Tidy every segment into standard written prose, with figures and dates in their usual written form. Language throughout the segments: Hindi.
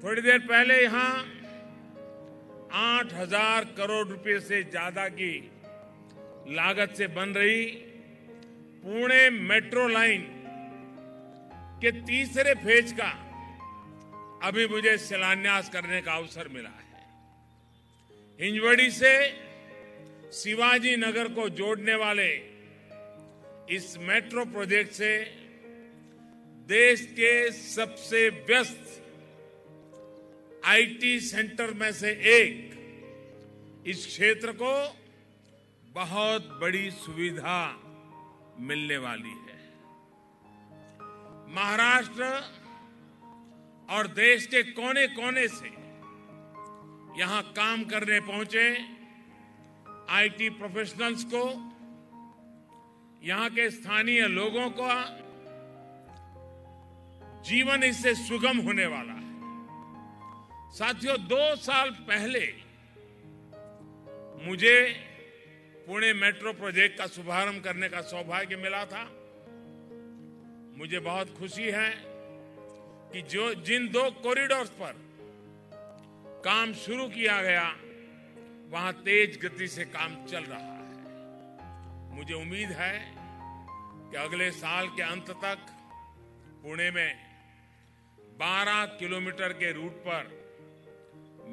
थोड़ी देर पहले यहां 8,000 करोड़ रुपए से ज्यादा की लागत से बन रही पुणे मेट्रो लाइन के तीसरे फेज का अभी मुझे शिलान्यास करने का अवसर मिला है। हिंजवड़ी से शिवाजी नगर को जोड़ने वाले इस मेट्रो प्रोजेक्ट से देश के सबसे व्यस्त आईटी सेंटर में से एक इस क्षेत्र को बहुत बड़ी सुविधा मिलने वाली है। महाराष्ट्र और देश के कोने कोने से यहां काम करने पहुंचे आईटी प्रोफेशनल्स को, यहां के स्थानीय लोगों का जीवन इससे सुगम होने वाला है। साथियों, 2 साल पहले मुझे पुणे मेट्रो प्रोजेक्ट का शुभारंभ करने का सौभाग्य मिला था। मुझे बहुत खुशी है कि जिन 2 कॉरिडोर्स पर काम शुरू किया गया वहां तेज गति से काम चल रहा है। मुझे उम्मीद है कि अगले साल के अंत तक पुणे में 12 किलोमीटर के रूट पर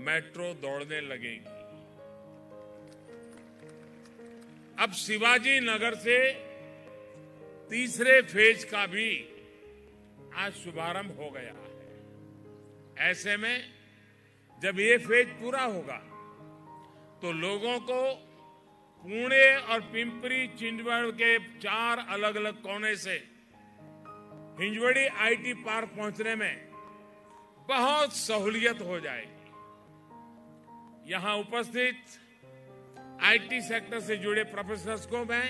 मेट्रो दौड़ने लगेगी। अब शिवाजी नगर से तीसरे फेज का भी आज शुभारंभ हो गया है। ऐसे में जब ये फेज पूरा होगा तो लोगों को पुणे और पिंपरी चिंचवड के 4 अलग अलग कोने से हिंजवड़ी आईटी पार्क पहुंचने में बहुत सहूलियत हो जाएगी। यहां उपस्थित आईटी सेक्टर से जुड़े प्रोफेशनल्स को मैं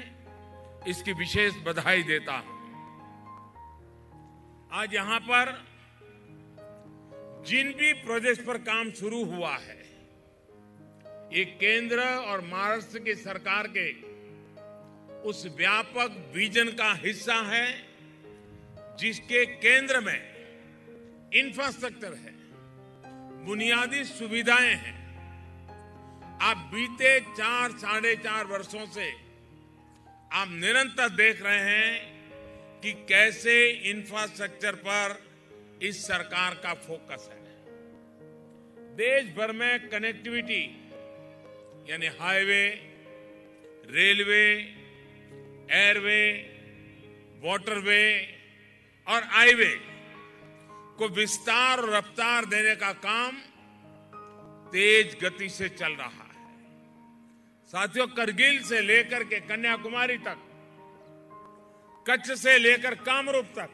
इसकी विशेष बधाई देता हूं। आज यहां पर जिन भी प्रोजेक्ट पर काम शुरू हुआ है, ये केंद्र और महाराष्ट्र की सरकार के उस व्यापक विजन का हिस्सा है जिसके केंद्र में इंफ्रास्ट्रक्चर है, बुनियादी सुविधाएं हैं। आप बीते 4-4.5 वर्षों से आप निरंतर देख रहे हैं कि कैसे इंफ्रास्ट्रक्चर पर इस सरकार का फोकस है। देश भर में कनेक्टिविटी यानी हाईवे, रेलवे, एयरवे, वाटरवे और हाईवे को विस्तार और रफ्तार देने का काम तेज गति से चल रहा है। साथियों, करगिल से लेकर के कन्याकुमारी तक, कच्छ से लेकर कामरूप तक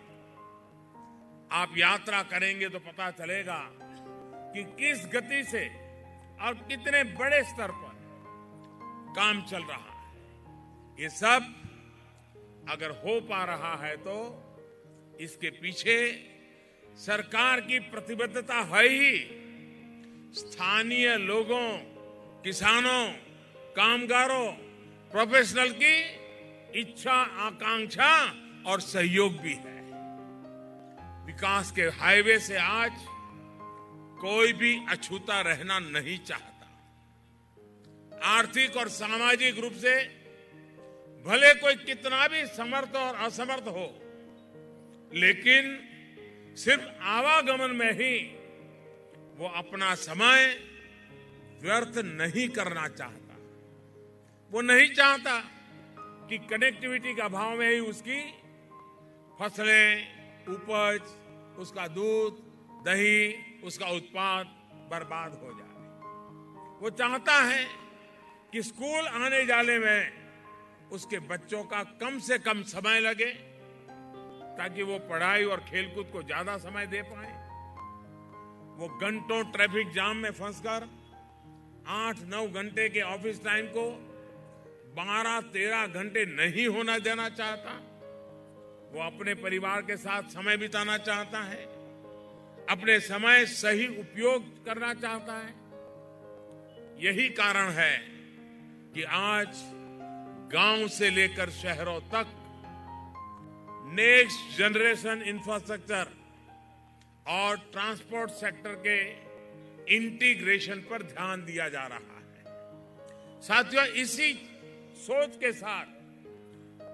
आप यात्रा करेंगे तो पता चलेगा कि किस गति से और कितने बड़े स्तर पर काम चल रहा है। ये सब अगर हो पा रहा है तो इसके पीछे सरकार की प्रतिबद्धता है ही। स्थानीय लोगों, किसानों, कामगारों, प्रोफेशनल की इच्छा, आकांक्षा और सहयोग भी है। विकास के हाईवे से आज कोई भी अछूता रहना नहीं चाहता। आर्थिक और सामाजिक रूप से भले कोई कितना भी समर्थ और असमर्थ हो, लेकिन सिर्फ आवागमन में ही वो अपना समय व्यर्थ नहीं करना चाहता। वो नहीं चाहता कि कनेक्टिविटी का अभाव में ही उसकी फसलें, उपज, उसका दूध, दही, उसका उत्पाद बर्बाद हो जाए। वो चाहता है कि स्कूल आने जाने में उसके बच्चों का कम से कम समय लगे ताकि वो पढ़ाई और खेलकूद को ज्यादा समय दे पाए। वो घंटों ट्रैफिक जाम में फंसकर 8-9 घंटे के ऑफिस टाइम को 12-13 घंटे नहीं होना देना चाहता। वो अपने परिवार के साथ समय बिताना चाहता है, अपने समय सही उपयोग करना चाहता है। यही कारण है कि आज गांव से लेकर शहरों तक नेक्स्ट जनरेशन इंफ्रास्ट्रक्चर और ट्रांसपोर्ट सेक्टर के इंटीग्रेशन पर ध्यान दिया जा रहा है। साथियों, इसी सोच के साथ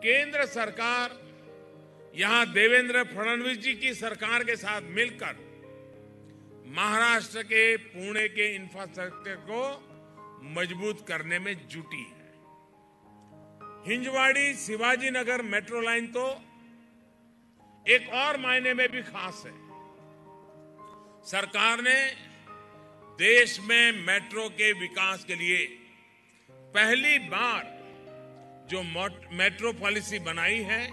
केंद्र सरकार यहां देवेंद्र फडणवीस जी की सरकार के साथ मिलकर महाराष्ट्र के पुणे के इंफ्रास्ट्रक्चर को मजबूत करने में जुटी है। हिंजवाड़ी शिवाजी नगर मेट्रो लाइन तो एक और मायने में भी खास है। सरकार ने देश में मेट्रो के विकास के लिए पहली बार जो मेट्रो पॉलिसी बनाई है,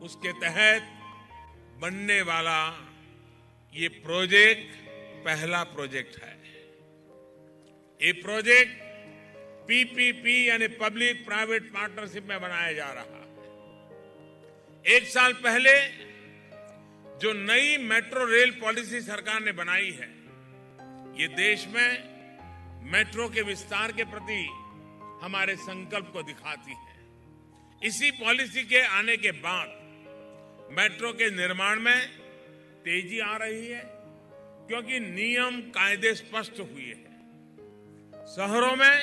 उसके तहत बनने वाला ये प्रोजेक्ट पहला प्रोजेक्ट है। ये प्रोजेक्ट पीपीपी यानी पब्लिक प्राइवेट पार्टनरशिप में बनाया जा रहा है। एक साल पहले जो नई मेट्रो रेल पॉलिसी सरकार ने बनाई है, ये देश में मेट्रो के विस्तार के प्रति हमारे संकल्प को दिखाती है। इसी पॉलिसी के आने के बाद मेट्रो के निर्माण में तेजी आ रही है, क्योंकि नियम कायदे स्पष्ट हुए हैं। शहरों में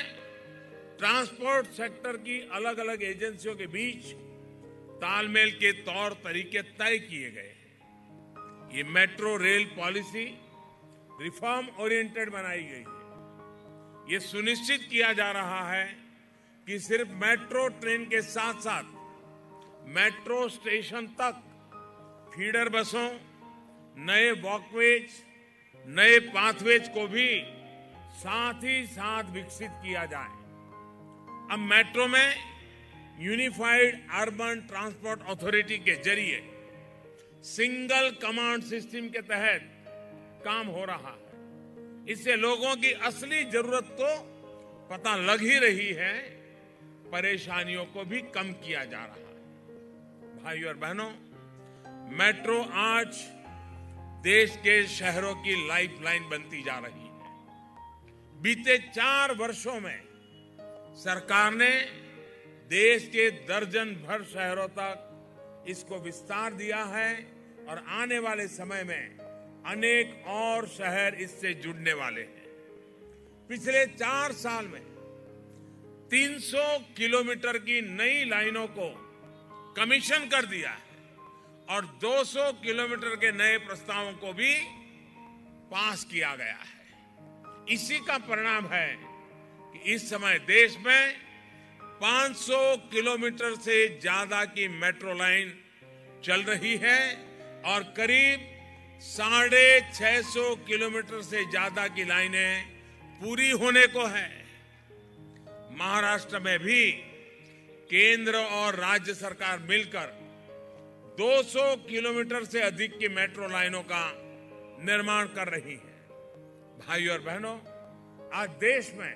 ट्रांसपोर्ट सेक्टर की अलग अलग एजेंसियों के बीच तालमेल के तौर तरीके तय किए गए हैं। ये metro rail policy reform oriented बनाई गई है। ये सुनिश्चित किया जा रहा है कि सिर्फ मेट्रो ट्रेन के साथ साथ मेट्रो स्टेशन तक फीडर बसों, नए वॉकवेज, नए पाथवेज को भी साथ ही साथ विकसित किया जाए। अब मेट्रो में यूनिफाइड अर्बन ट्रांसपोर्ट अथॉरिटी के जरिए सिंगल कमांड सिस्टम के तहत काम हो रहा है। इससे लोगों की असली जरूरत तो पता लग ही रही है, परेशानियों को भी कम किया जा रहा है। भाइयों और बहनों, मेट्रो आज देश के शहरों की लाइफलाइन बनती जा रही है। बीते 4 वर्षों में सरकार ने देश के दर्जन भर शहरों तक इसको विस्तार दिया है और आने वाले समय में अनेक और शहर इससे जुड़ने वाले हैं। पिछले 4 साल में 300 किलोमीटर की नई लाइनों को कमीशन कर दिया है और 200 किलोमीटर के नए प्रस्तावों को भी पास किया गया है। इसी का परिणाम है कि इस समय देश में 500 किलोमीटर से ज्यादा की मेट्रो लाइन चल रही है और करीब 650 किलोमीटर से ज्यादा की लाइनें पूरी होने को है। महाराष्ट्र में भी केंद्र और राज्य सरकार मिलकर 200 किलोमीटर से अधिक की मेट्रो लाइनों का निर्माण कर रही है। भाइयों और बहनों, आज देश में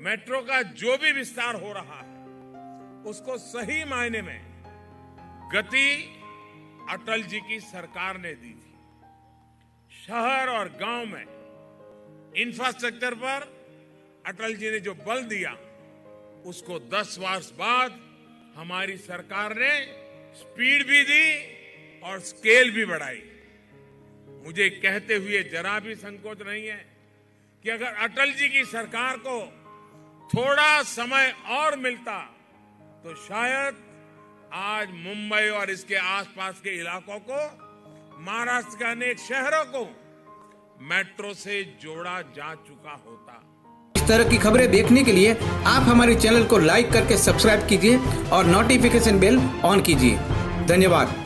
मेट्रो का जो भी विस्तार हो रहा है, उसको सही मायने में गति अटल जी की सरकार ने दी थी। शहर और गांव में इंफ्रास्ट्रक्चर पर अटल जी ने जो बल दिया, उसको 10 वर्ष बाद हमारी सरकार ने स्पीड भी दी और स्केल भी बढ़ाई। मुझे कहते हुए जरा भी संकोच नहीं है कि अगर अटल जी की सरकार को थोड़ा समय और मिलता तो शायद आज मुंबई और इसके आसपास के इलाकों को, महाराष्ट्र के अनेक शहरों को मेट्रो से जोड़ा जा चुका होता। इस तरह की खबरें देखने के लिए आप हमारे चैनल को लाइक करके सब्सक्राइब कीजिए और नोटिफिकेशन बेल ऑन कीजिए। धन्यवाद।